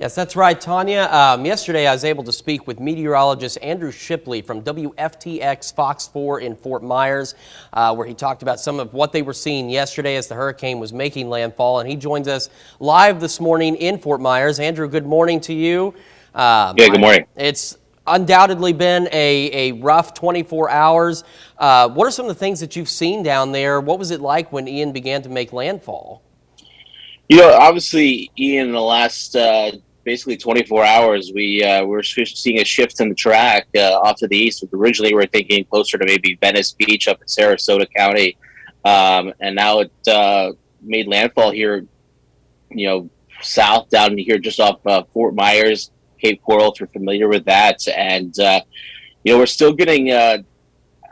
Yes, that's right, Tanya. Yesterday, I was able to speak with meteorologist Andrew Shipley from WFTX Fox 4 in Fort Myers, where he talked about some of what they were seeing yesterday as the hurricane was making landfall. And he joins us live this morning in Fort Myers. Andrew, good morning to you. Yeah, good morning. It's undoubtedly been a rough 24 hours. What are some of the things that you've seen down there? What was it like when Ian began to make landfall? Obviously, Ian, in the last basically 24 hours, we're seeing a shift in the track off to the east. Originally, we were thinking closer to maybe Venice Beach up in Sarasota County, and now it made landfall here, south down here just off Fort Myers, Cape Coral, if you're familiar with that. And, we're still getting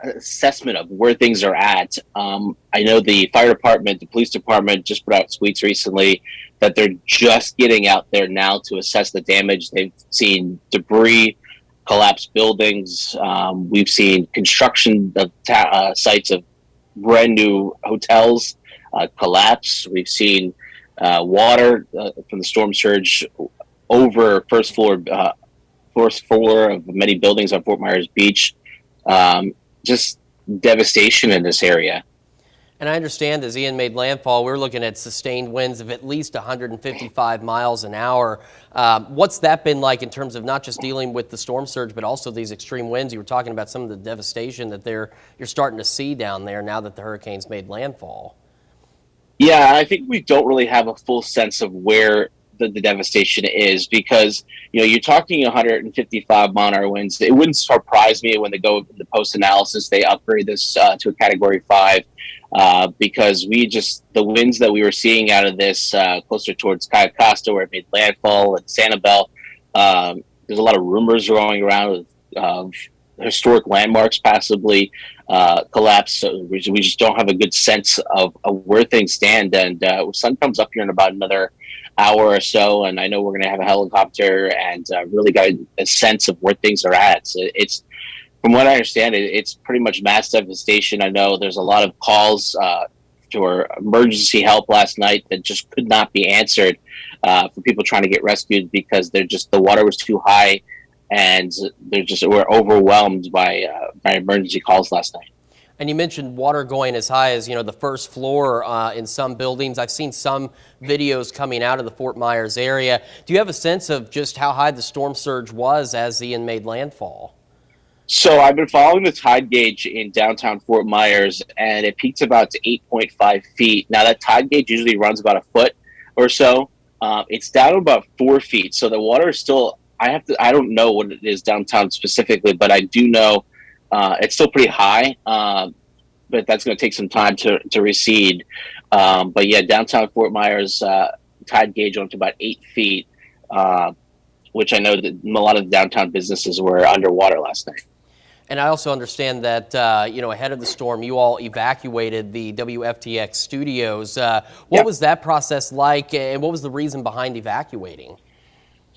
assessment of where things are at. I know the fire department, the police department just put out tweets recently that they're just getting out there now to assess the damage. They've seen debris, collapsed buildings. We've seen construction of sites of brand new hotels collapse. We've seen water from the storm surge over first floor of many buildings on Fort Myers Beach. Just devastation in this area. And I understand as Ian made landfall, we're looking at sustained winds of at least 155 miles an hour. What's that been like in terms of not just dealing with the storm surge, but also these extreme winds? You were talking about some of the devastation that you're starting to see down there now that the hurricane's made landfall. Yeah, I think we don't really have a full sense of where the devastation is because you're talking 155-mile-an-hour winds. It wouldn't surprise me when they go the post analysis they upgrade this to a Category 5 because the winds that we were seeing out of this closer towards Cayo Costa where it made landfall and Sanibel. There's a lot of rumors going around of historic landmarks possibly collapse. So we just don't have a good sense of where things stand. And sun comes up here in about another hour or so, and I know we're going to have a helicopter and really got a sense of where things are at. So it's from what I understand, it's pretty much mass devastation. I know there's a lot of calls for emergency help last night that just could not be answered for people trying to get rescued because the water was too high, and we're overwhelmed by emergency calls last night. And you mentioned water going as high as, the first floor in some buildings. I've seen some videos coming out of the Fort Myers area. Do you have a sense of just how high the storm surge was as Ian made landfall? So I've been following the tide gauge in downtown Fort Myers, and it peaked about to 8.5 feet. Now, that tide gauge usually runs about a foot or so. It's down about 4 feet. So the water is still, I don't know what it is downtown specifically, but I do know it's still pretty high, but that's going to take some time to recede. But yeah, downtown Fort Myers tide gauge went to about 8 feet, which I know that a lot of the downtown businesses were underwater last night. And I also understand that, ahead of the storm, you all evacuated the WFTX studios. What was that process like, and what was the reason behind evacuating?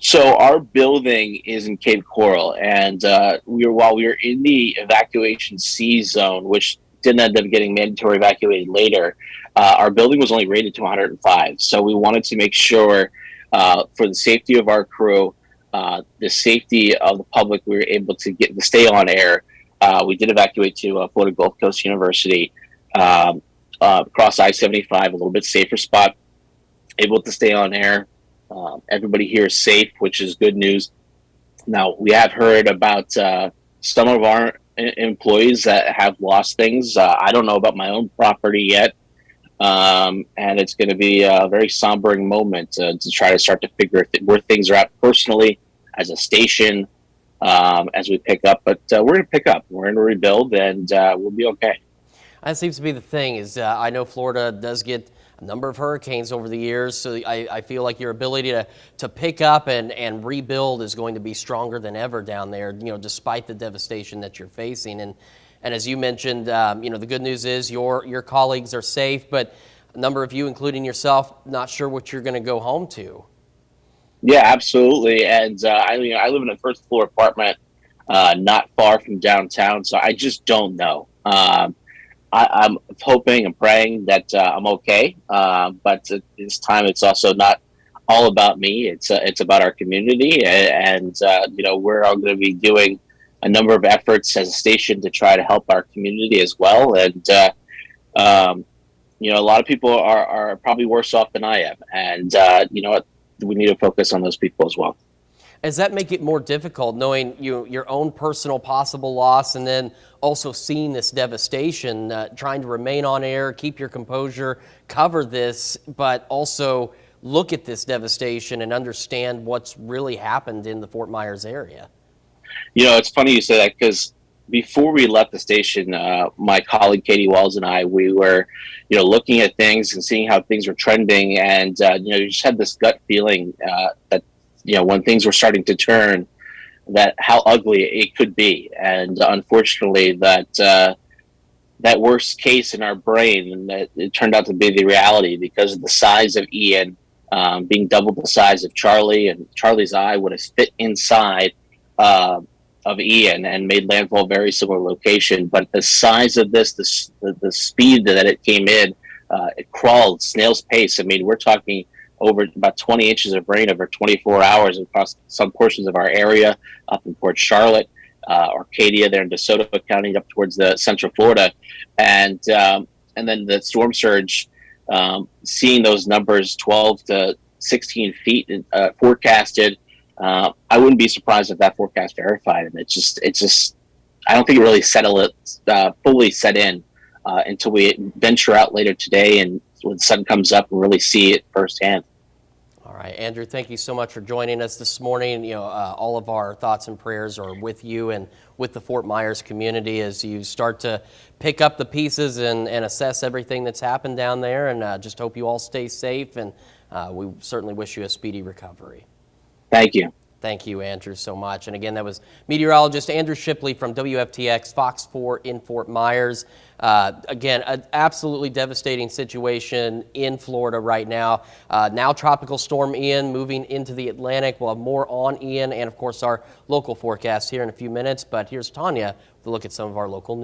So our building is in Cape Coral, and while we were in the evacuation C zone, which didn't end up getting mandatory evacuated later, our building was only rated to 105. So we wanted to make sure for the safety of our crew, the safety of the public, we were able to stay on air. We did evacuate to Florida Gulf Coast University, across I-75, a little bit safer spot, able to stay on air. Everybody here is safe, which is good news. Now, we have heard about some of our employees that have lost things. I don't know about my own property yet. And it's going to be a very sombering moment to try to start to figure where things are at personally as a station as we pick up. But we're going to pick up. We're going to rebuild, and we'll be okay. That seems to be the thing is I know Florida does get a number of hurricanes over the years, so I feel like your ability to pick up and rebuild is going to be stronger than ever down there, despite the devastation that you're facing. And as you mentioned, the good news is your colleagues are safe, but a number of you, including yourself, not sure what you're going to go home to. Yeah, absolutely. And I live in a first floor apartment not far from downtown, so I just don't know. I'm hoping and praying that I'm okay, but at this time it's also not all about me. It's about our community, and we're all going to be doing a number of efforts as a station to try to help our community as well. And um, a lot of people are probably worse off than I am, and you know what, we need to focus on those people as well. Does that make it more difficult knowing your own personal possible loss and then also seeing this devastation, trying to remain on air, keep your composure, cover this, but also look at this devastation and understand what's really happened in the Fort Myers area? It's funny you say that because before we left the station, my colleague Katie Walls and I, we were, looking at things and seeing how things were trending, and you just had this gut feeling that when things were starting to turn, that how ugly it could be, and unfortunately, that worst case in our brain, and that it turned out to be the reality because of the size of Ian being double the size of Charlie, and Charlie's eye would have fit inside of Ian and made landfall very similar location. But the size of this, the speed that it came in, it crawled snail's pace. I mean, we're talking over about 20 inches of rain over 24 hours across some portions of our area, up in Port Charlotte, Arcadia, there in DeSoto County, up towards the Central Florida, and then the storm surge. Seeing those numbers, 12 to 16 feet forecasted, I wouldn't be surprised if that forecast verified. And it's just, I don't think it really fully set in until we venture out later today and when the sun comes up and really see it firsthand. All right, Andrew, thank you so much for joining us this morning. All of our thoughts and prayers are with you and with the Fort Myers community as you start to pick up the pieces and assess everything that's happened down there. And just hope you all stay safe, and we certainly wish you a speedy recovery. Thank you. Thank you, Andrew, so much. And again, that was meteorologist Andrew Shipley from WFTX Fox 4 in Fort Myers. Again, an absolutely devastating situation in Florida right now. Now Tropical Storm Ian moving into the Atlantic. We'll have more on Ian and, of course, our local forecast here in a few minutes. But here's Tanya with a look at some of our local news.